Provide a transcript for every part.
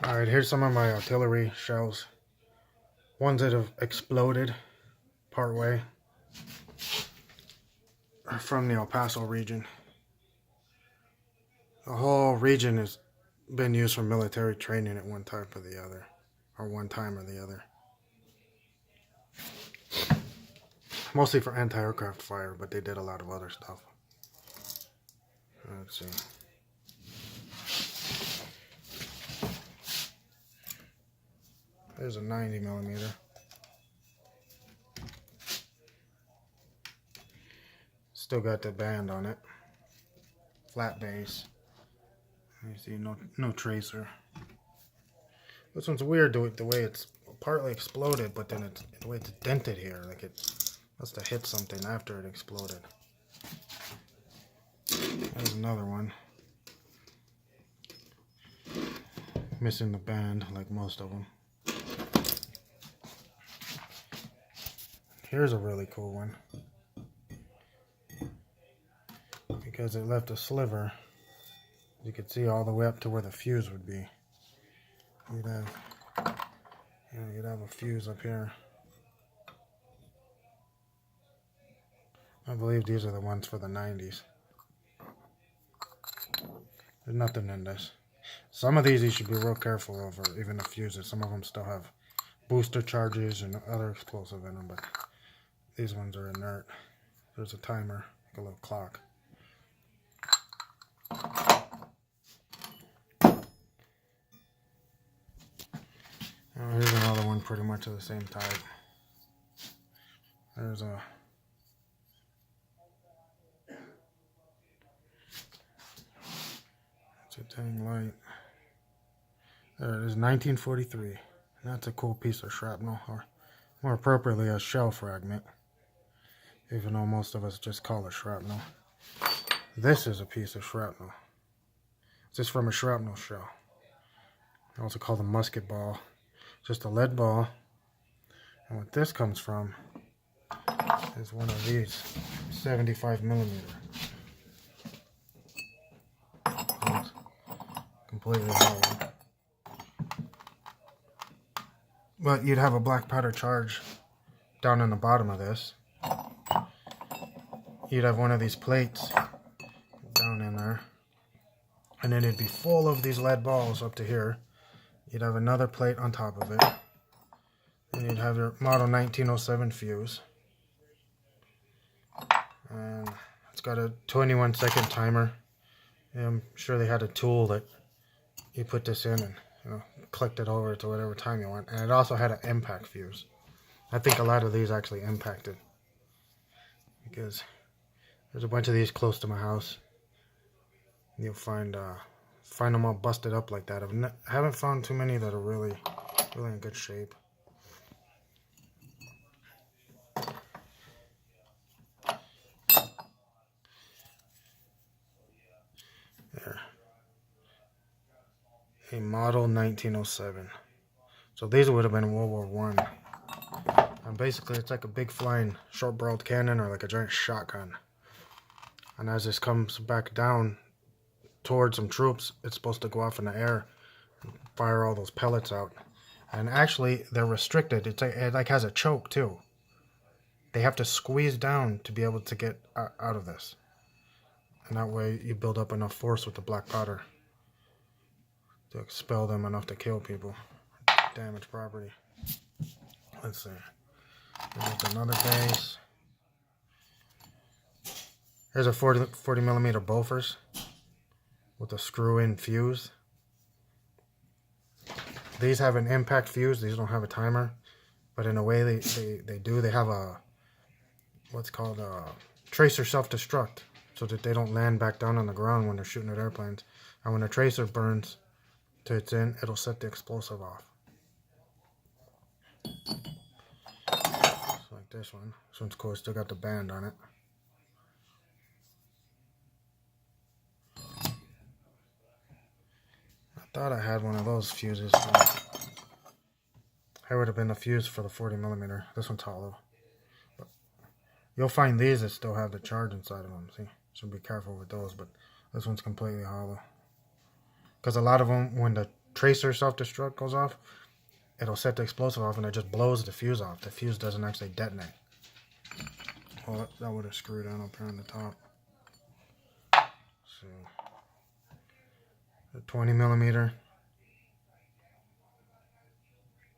Alright, here's some of my artillery shells. Ones that have exploded partway are from the El Paso region. The whole region has been used for military training at one time or the other. Or one time or the other. Mostly for anti-aircraft fire, but they did a lot of other stuff. Let's see. There's a 90mm. Still got the band on it. Flat base. You see, no tracer. This one's weird the way it's partly exploded, but then the way it's dented here, like it must have hit something after it exploded. There's another one. Missing the band, like most of them. Here's a really cool one. Because it left a sliver, you could see all the way up to where the fuse would be. You'd have a fuse up here. I believe these are the ones for the 90s. There's nothing in this. Some of these you should be real careful of, or even the fuses. Some of them still have booster charges and other explosive in them, but these ones are inert. There's a timer, like a little clock. Here's another one pretty much of the same type. There's a dang light. There it is, 1943. That's a cool piece of shrapnel, or more appropriately, a shell fragment. Even though most of us just call it shrapnel. This is a piece of shrapnel. This is from a shrapnel shell. Also called a musket ball. Just a lead ball. And what this comes from is one of these 75mm. Completely hollow. But you'd have a black powder charge down in the bottom of this. You'd have one of these plates down in there. And then it'd be full of these lead balls up to here. You'd have another plate on top of it. And you'd have your model 1907 fuse. And it's got a 21-second timer. And I'm sure they had a tool that you put this in and, clicked it over to whatever time you want. And it also had an impact fuse. I think a lot of these actually impacted, because there's a bunch of these close to my house. You'll find them all busted up like that. I haven't found too many that are really in good shape. There. A model 1907. So these would have been World War I. And basically it's like a big flying short-barreled cannon, or like a giant shotgun. And as this comes back down towards some troops, it's supposed to go off in the air and fire all those pellets out. And actually they're restricted. It like has a choke too. They have to squeeze down to be able to get out of this. And that way you build up enough force with the black powder to expel them enough to kill people, damage property. Let's see. There's another base. Here's a 40mm Bofors with a screw-in fuse. These have an impact fuse. These don't have a timer, but in a way they do. They have a what's called a tracer self-destruct, so that they don't land back down on the ground when they're shooting at airplanes. And when the tracer burns to its end, it'll set the explosive off. Just like this one. This one's cool. Still got the band on it. I thought I had one of those fuses. Here would have been the fuse for the 40mm. This one's hollow. But you'll find these that still have the charge inside of them. See? So be careful with those. But this one's completely hollow. Because a lot of them, when the tracer self-destruct goes off, it'll set the explosive off and it just blows the fuse off. The fuse doesn't actually detonate. Well, that would have screwed in up here on the top. So, a 20 millimeter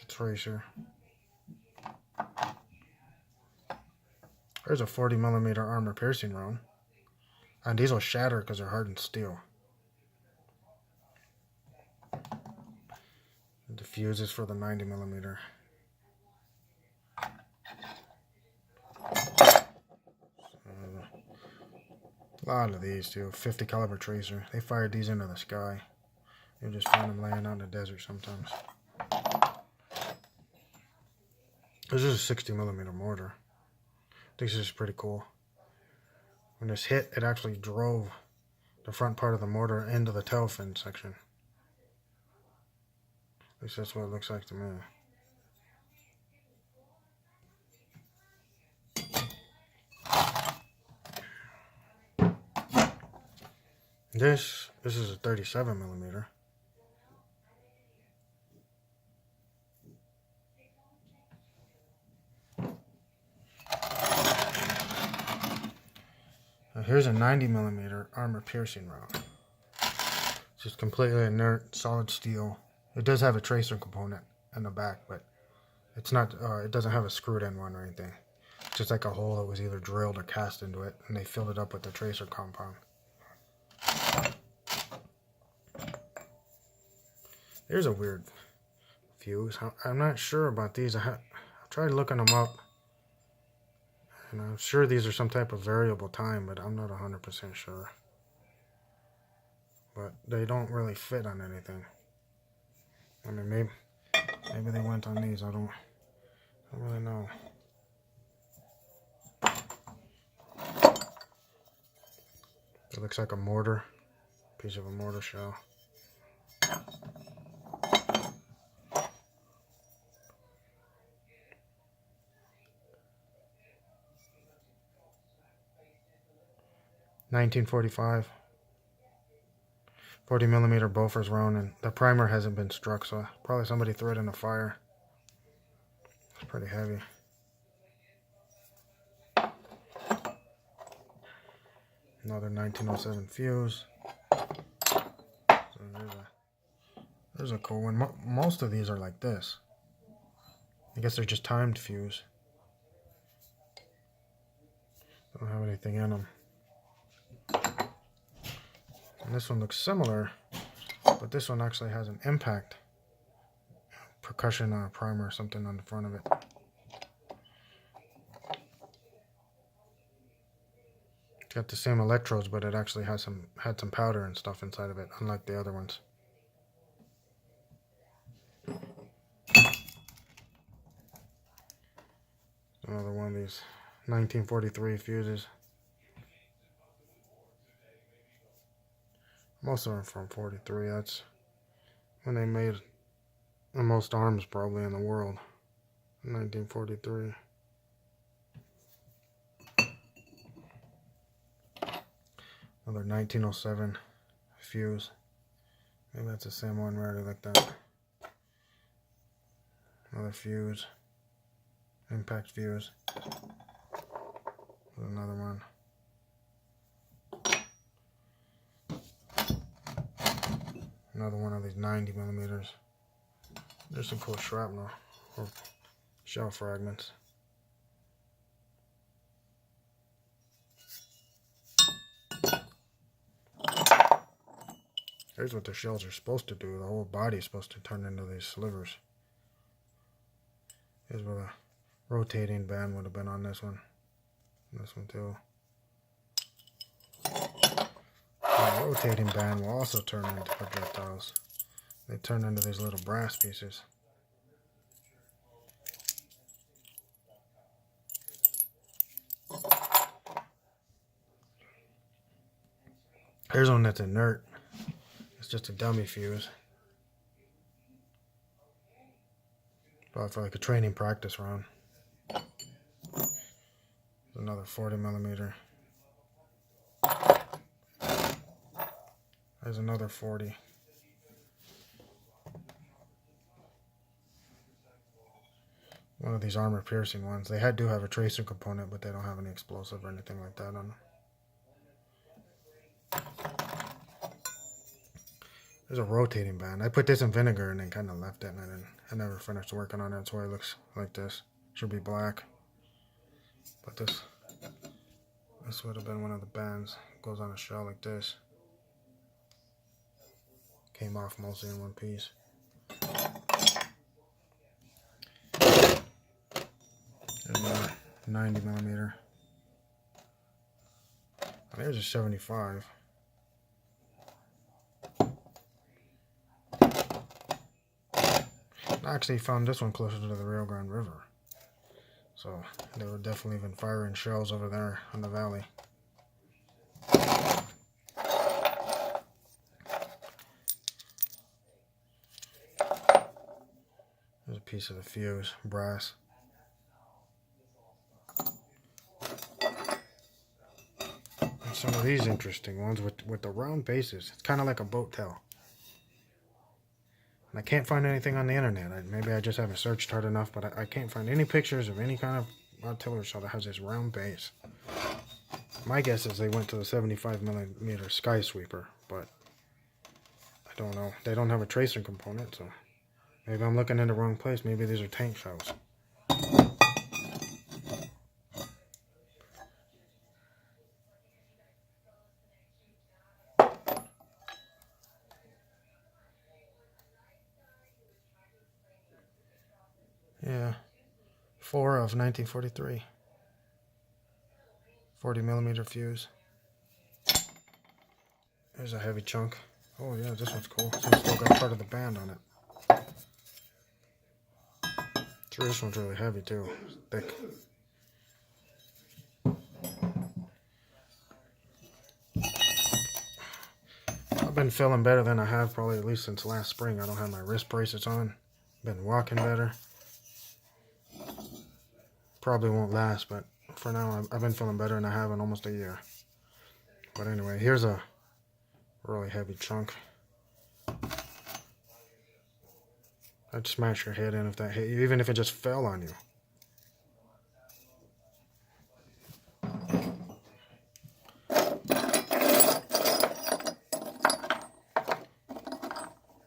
tracer. There's a 40 millimeter armor piercing round. And these will shatter because they're hardened steel. The fuse is for the 90 millimeter. A lot of these too. 50 caliber tracer. They fired these into the sky. You just find them laying out in the desert sometimes. This is a 60 millimeter mortar. This is pretty cool. When this hit, it actually drove the front part of the mortar into the tail fin section. At least that's what it looks like to me. This is a 37 millimeter. Now here's a 90 millimeter armor piercing round. It's just completely inert, solid steel. It does have a tracer component in the back, but it's not. It doesn't have a screwed in one or anything. It's just like a hole that was either drilled or cast into it, and they filled it up with the tracer compound. Here's a weird fuse. I'm not sure about these. I tried looking them up, and I'm sure these are some type of variable time, but I'm not 100% sure. But they don't really fit on anything. I mean, maybe they went on these. I don't really know. It looks like a mortar, piece of a mortar shell. .1945, 40 millimeter Bofors round, and the primer hasn't been struck, so probably somebody threw it in the fire. It's pretty heavy. Another 1907 fuse. So there's a cool one. Most of these are like this. I guess they're just timed fuse. Don't have anything in them. And this one looks similar, but this one actually has an impact percussion primer or something on the front of it. It's got the same electrodes, but it actually has had some powder and stuff inside of it, unlike the other ones. Another one of these 1943 fuses. Most of them are from 43. That's when they made the most arms probably in the world. 1943. Another 1907 fuse. Maybe that's the same one where I like that. Another fuse. Impact fuse. Another one. Another one of these 90 millimeters. There's some cool shrapnel or shell fragments. Here's what the shells are supposed to do. The whole body is supposed to turn into these slivers. Here's where the rotating band would have been on this one. This one too. The rotating band will also turn into projectiles. They turn into these little brass pieces. Here's one that's inert. It's just a dummy fuse. Probably for like a training practice round. Another 40 millimeter. There's another 40. One of these armor piercing ones. They do have a tracer component, but they don't have any explosive or anything like that on them. There's a rotating band. I put this in vinegar and then kind of left it, and I never finished working on it. That's why it looks like this. Should be black. But this would have been one of the bands. It goes on a shell like this. Came off mostly in one piece. There's a 90mm. There's a 75. I actually found this one closer to the Rio Grande River. So they were definitely even firing shells over there in the valley. There's a piece of the fuse, brass. And some of these interesting ones with the round bases. It's kind of like a boat tail. And I can't find anything on the internet. Maybe I just haven't searched hard enough, but I can't find any pictures of any kind of artillery shell that has this round base. My guess is they went to the 75mm Sky Sweeper, but I don't know. They don't have a tracer component, so maybe I'm looking in the wrong place. Maybe these are tank shells. Yeah, 4 of 1943. 40mm fuse. There's a heavy chunk. Oh yeah, this one's cool. So it's still got part of the band on it. So this one's really heavy too. It's thick. I've been feeling better than I have probably at least since last spring. I don't have my wrist bracelets on. Been walking better. Probably won't last, but for now I've been feeling better than I have in almost a year. But anyway, here's a really heavy chunk. I'd smash your head in if that hit you, even if it just fell on you.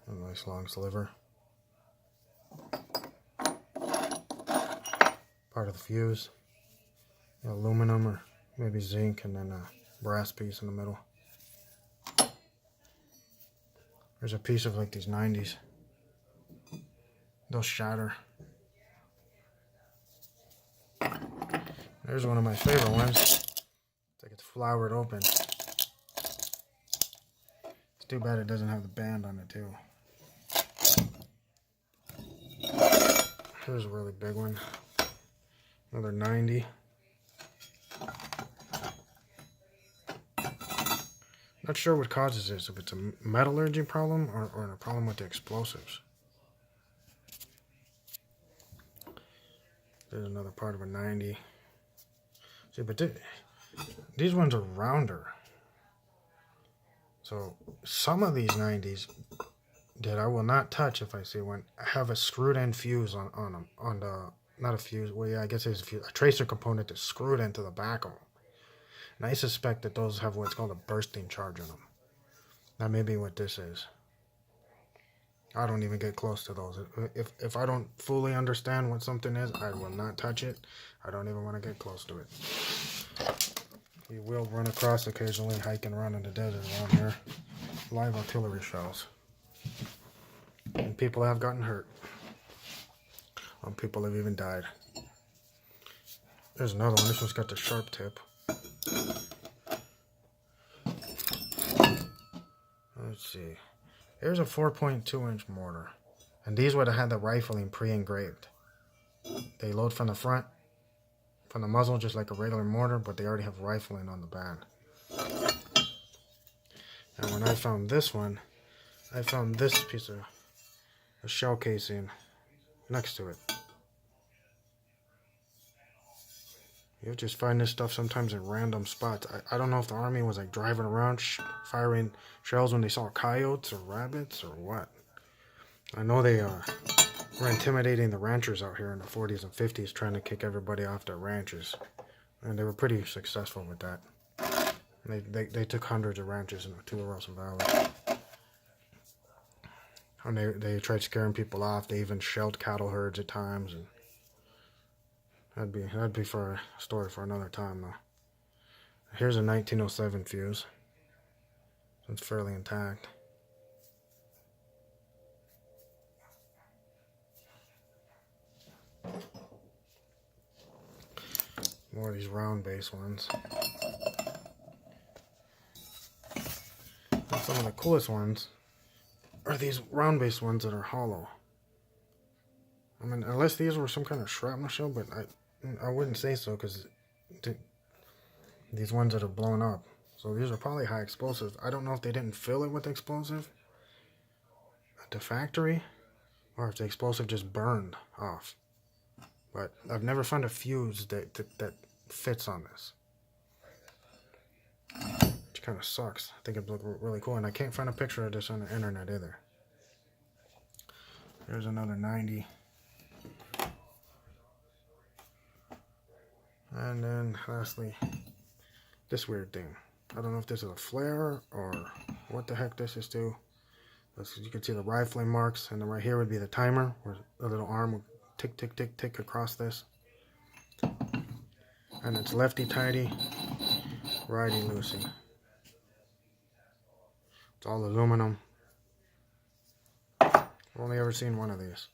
A nice long sliver. Part of the fuse. Aluminum or maybe zinc, and then a brass piece in the middle. There's a piece of like these 90s. They'll shatter. There's one of my favorite ones. It's like it's flowered open. It's too bad it doesn't have the band on it too. Here's a really big one. Another 90. Not sure what causes this, if it's a metallurgy problem or a problem with the explosives. There's another part of a 90. See, but these ones are rounder. So some of these 90s that I will not touch if I see one have a screwed in fuse on them. On the, not a fuse, well yeah, I guess it's a fuse, a tracer component that's screwed into the back of them. And I suspect that those have what's called a bursting charge in them. That may be what this is. I don't even get close to those. If I don't fully understand what something is, I will not touch it. I don't even want to get close to it. You will run across occasionally hiking around in the desert around here. Live artillery shells. And people have gotten hurt. Some people have even died. There's another one. This one's got the sharp tip. Let's see. Here's a 4.2-inch mortar. And these would have had the rifling pre-engraved. They load from the front, from the muzzle, just like a regular mortar, but they already have rifling on the band. And when I found this one, I found this piece of a shell casing next to it. You'll just find this stuff sometimes in random spots. I don't know if the army was like driving around firing shells when they saw coyotes or rabbits or what. I know they were intimidating the ranchers out here in the 40s and 50s, trying to kick everybody off their ranches. And they were pretty successful with that. They took hundreds of ranches in the Tularosa Valley. And they tried scaring people off. They even shelled cattle herds at times. And that'd be for a story for another time, though. Here's a 1907 fuse. So it's fairly intact. More of these round base ones. And some of the coolest ones are these round base ones that are hollow. I mean, unless these were some kind of shrapnel shell, but I wouldn't say so, because these ones that are blown up. So these are probably high explosives. I don't know if they didn't fill it with explosive at the factory, or if the explosive just burned off. But I've never found a fuse that fits on this, which kind of sucks. I think it'd look really cool, and I can't find a picture of this on the internet either. Here's another 90. And then lastly, this weird thing. I don't know if this is a flare or what the heck this is to. You can see the rifling marks, and then right here would be the timer, where the little arm would tick, tick, tick, tick across this. And it's lefty-tighty, righty-loosey. It's all aluminum. I've only ever seen one of these.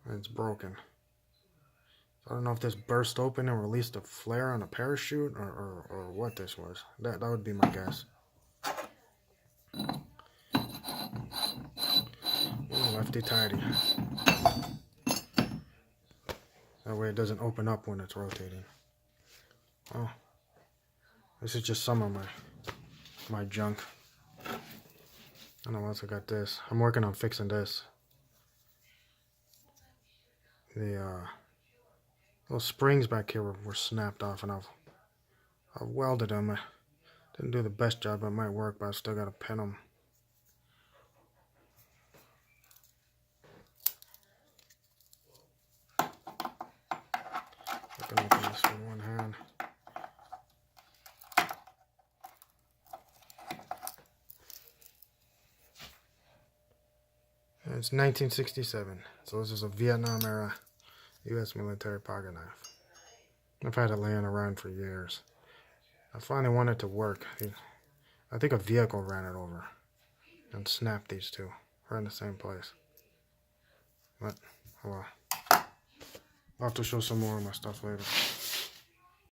And it's broken. I don't know if this burst open and released a flare on a parachute or what this was. That would be my guess. Lefty-tighty. That way it doesn't open up when it's rotating. Oh, this is just some of my junk. I don't know what else I got this. I'm working on fixing this. The little springs back here were snapped off, and I've welded them. I didn't do the best job. It might work, but I still got to pin them. I can open this with one hand. And it's 1967, so this is a Vietnam era U.S. military pocket knife. I've had it laying around for years. I finally want it to work. I think a vehicle ran it over and snapped these two. Right in the same place. But, oh well. I'll have to show some more of my stuff later.